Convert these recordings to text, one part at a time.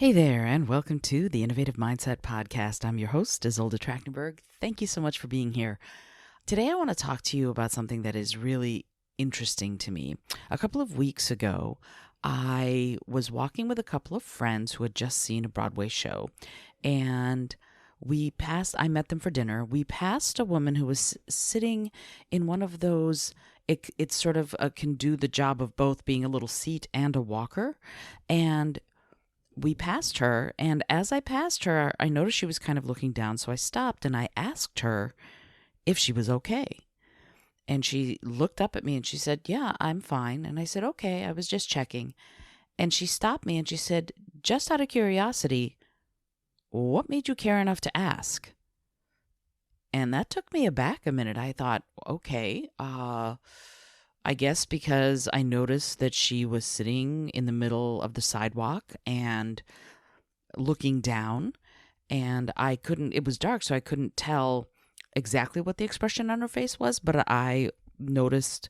Hey there, and welcome to the Innovative Mindset Podcast. I'm your host, Isolde Trachtenberg. Thank you so much for being here. Today, I want to talk to you about something that is really interesting to me. A couple of weeks ago, I was walking with a couple of friends who had just seen a Broadway show, and I met them for dinner. We passed a woman who was sitting in one of those, it's sort of can do the job of both being a little seat and a walker. And we passed her, and as I passed her, I noticed she was kind of looking down, so I stopped and I asked her if she was okay. And she looked up at me and she said, "Yeah, I'm fine." And I said, "Okay, I was just checking." And she stopped me and she said, "Just out of curiosity, what made you care enough to ask?" And that took me aback a minute. I thought, okay, I guess because I noticed that she was sitting in the middle of the sidewalk and looking down, and it was dark, so I couldn't tell exactly what the expression on her face was, but I noticed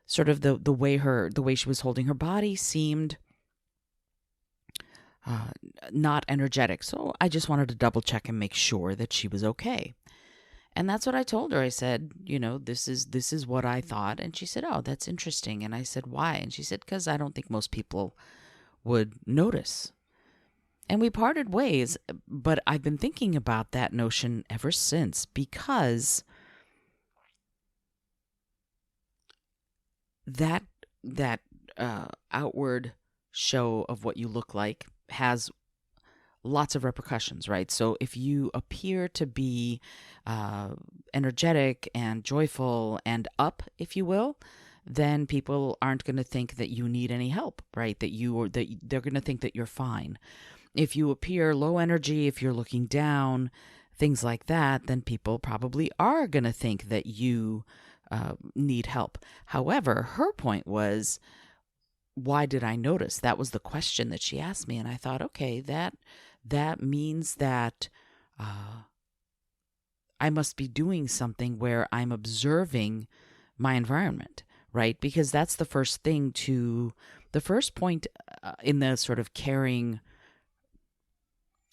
sort of the way she was holding her body seemed not energetic. So I just wanted to double check and make sure that she was okay. And that's what I told her. I said, this is what I thought. And she said, "Oh, that's interesting." And I said, "Why?" And she said, "Because I don't think most people would notice." And we parted ways, but I've been thinking about that notion ever since, because that outward show of what you look like has lots of repercussions, right? So if you appear to be energetic and joyful and up, if you will, then people aren't going to think that you need any help, right? That they're going to think that you're fine. If you appear low energy, if you're looking down, things like that, then people probably are going to think that you need help. However, her point was, why did I notice? That was the question that she asked me. And I thought, okay, that means that I must be doing something where I'm observing my environment, right? Because that's the first point in the sort of caring,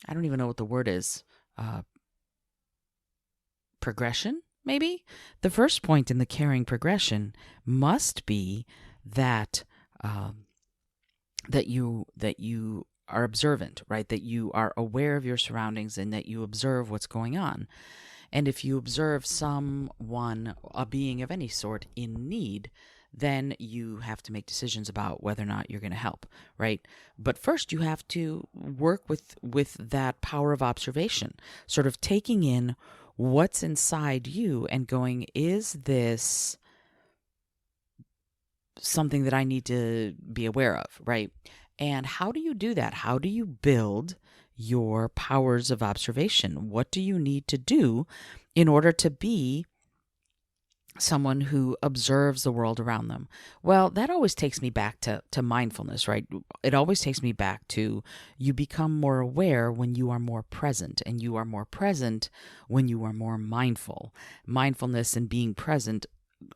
I don't even know what the word is, progression, maybe? The first point in the caring progression must be that that you are observant, right? That you are aware of your surroundings and that you observe what's going on. And if you observe someone, a being of any sort, in need, then you have to make decisions about whether or not you're going to help, right? But first, you have to work with that power of observation, sort of taking in what's inside you and going, is this something that I need to be aware of, right? And how do you do that? How do you build your powers of observation? What do you need to do in order to be someone who observes the world around them? Well, that always takes me back to mindfulness, right? It always takes me back to, you become more aware when you are more present, and you are more present when you are more mindful. Mindfulness and being present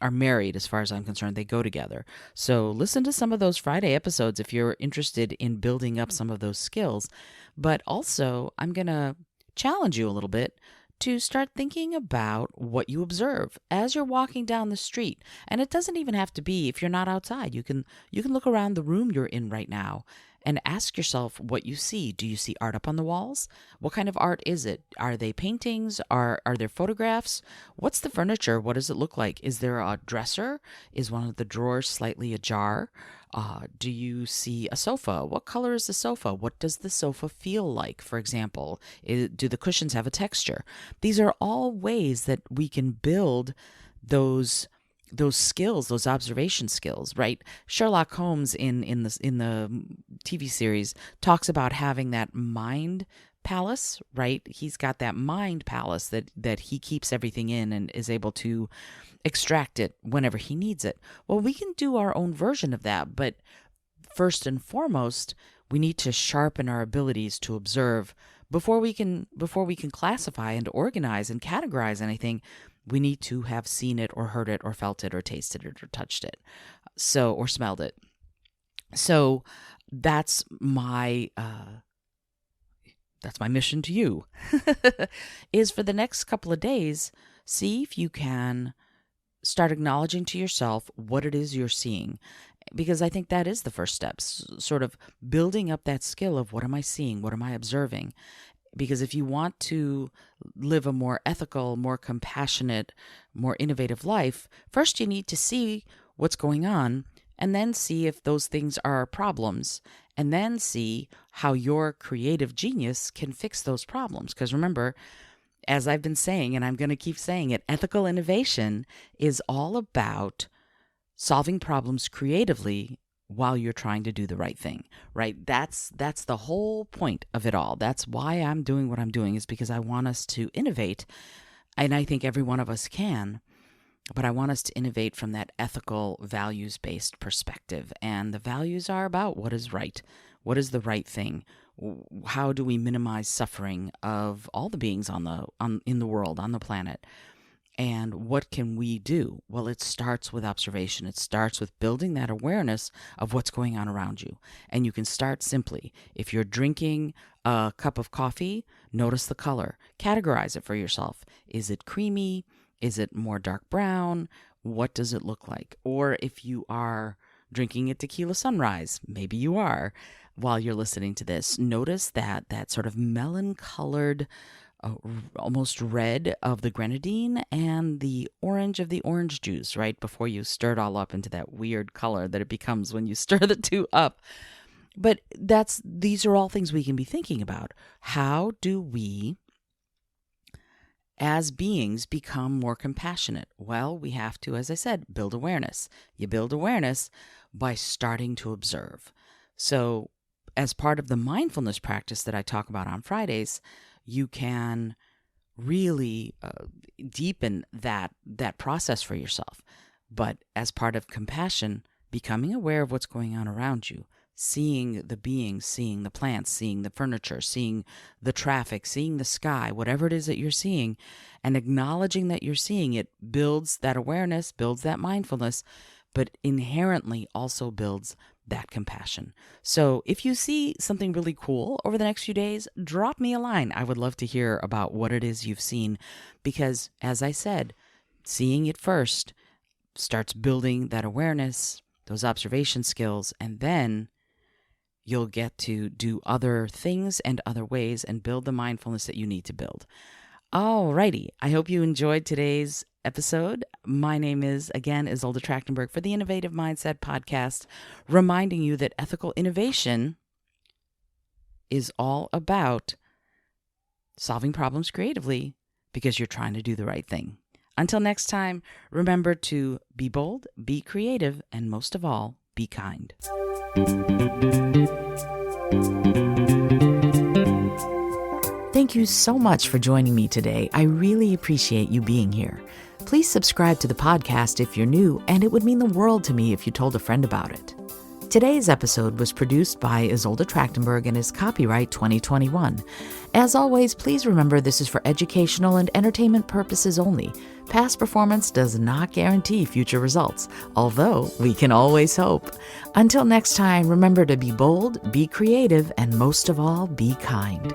are married as far as I'm concerned. They go together. So listen to some of those Friday episodes if you're interested in building up some of those skills. But also, I'm going to challenge you a little bit to start thinking about what you observe as you're walking down the street. And it doesn't even have to be if you're not outside. You can look around the room you're in right now and ask yourself what you see. Do you see art up on the walls? What kind of art is it? Are they paintings? Are there photographs? What's the furniture? What does it look like? Is there a dresser? Is one of the drawers slightly ajar? Do you see a sofa? What color is the sofa? What does the sofa feel like, for example? Do the cushions have a texture? These are all ways that we can build those skills, those observation skills, right? Sherlock Holmes in the TV series talks about having that mind palace, right? He's got that mind palace that he keeps everything in and is able to extract it whenever he needs it. Well, we can do our own version of that, but first and foremost, we need to sharpen our abilities to observe before we can classify and organize and categorize anything. We need to have seen it or heard it or felt it or tasted it or touched it, or smelled it. So that's my that's my mission to you, is for the next couple of days, see if you can start acknowledging to yourself what it is you're seeing. Because I think that is the first step, sort of building up that skill of what am I seeing? What am I observing? Because if you want to live a more ethical, more compassionate, more innovative life, first you need to see what's going on, and then see if those things are problems, and then see how your creative genius can fix those problems. Because remember, as I've been saying, and I'm going to keep saying it, ethical innovation is all about solving problems creatively while you're trying to do the right thing, right? That's the whole point of it all. That's why I'm doing what I'm doing, is because I want us to innovate, and I think every one of us can. But I want us to innovate from that ethical, values-based perspective. And the values are about what is right. What is the right thing? How do we minimize suffering of all the beings in the world, on the planet? And what can we do? Well, it starts with observation. It starts with building that awareness of what's going on around you. And you can start simply. If you're drinking a cup of coffee, notice the color. Categorize it for yourself. Is it creamy? Is it more dark brown? What does it look like? Or if you are drinking a tequila sunrise, maybe you are, while you're listening to this, notice that sort of melon-colored, almost red of the grenadine and the orange of the orange juice, right? Before you stir it all up into that weird color that it becomes when you stir the two up. But these are all things we can be thinking about. How do we, as beings, become more compassionate? Well, we have to, as I said, build awareness. You build awareness by starting to observe. So as part of the mindfulness practice that I talk about on Fridays, you can really deepen that process for yourself. But as part of compassion, becoming aware of what's going on around you, seeing the beings, seeing the plants, seeing the furniture, seeing the traffic, seeing the sky, whatever it is that you're seeing, and acknowledging that you're seeing it builds that awareness, builds that mindfulness, but inherently also builds that compassion. So if you see something really cool over the next few days, drop me a line. I would love to hear about what it is you've seen, because as I said, seeing it first starts building that awareness, those observation skills, and then you'll get to do other things and other ways and build the mindfulness that you need to build. Alrighty, I hope you enjoyed today's episode. My name is Isolde Trachtenberg for the Innovative Mindset Podcast, reminding you that ethical innovation is all about solving problems creatively because you're trying to do the right thing. Until next time, remember to be bold, be creative, and most of all, be kind. Thank you so much for joining me today. I really appreciate you being here. Please subscribe to the podcast if you're new, and it would mean the world to me if you told a friend about it. Today's episode was produced by Isolde Trachtenberg and is copyright 2021. As always, please remember this is for educational and entertainment purposes only. Past performance does not guarantee future results, although we can always hope. Until next time, remember to be bold, be creative, and most of all, be kind.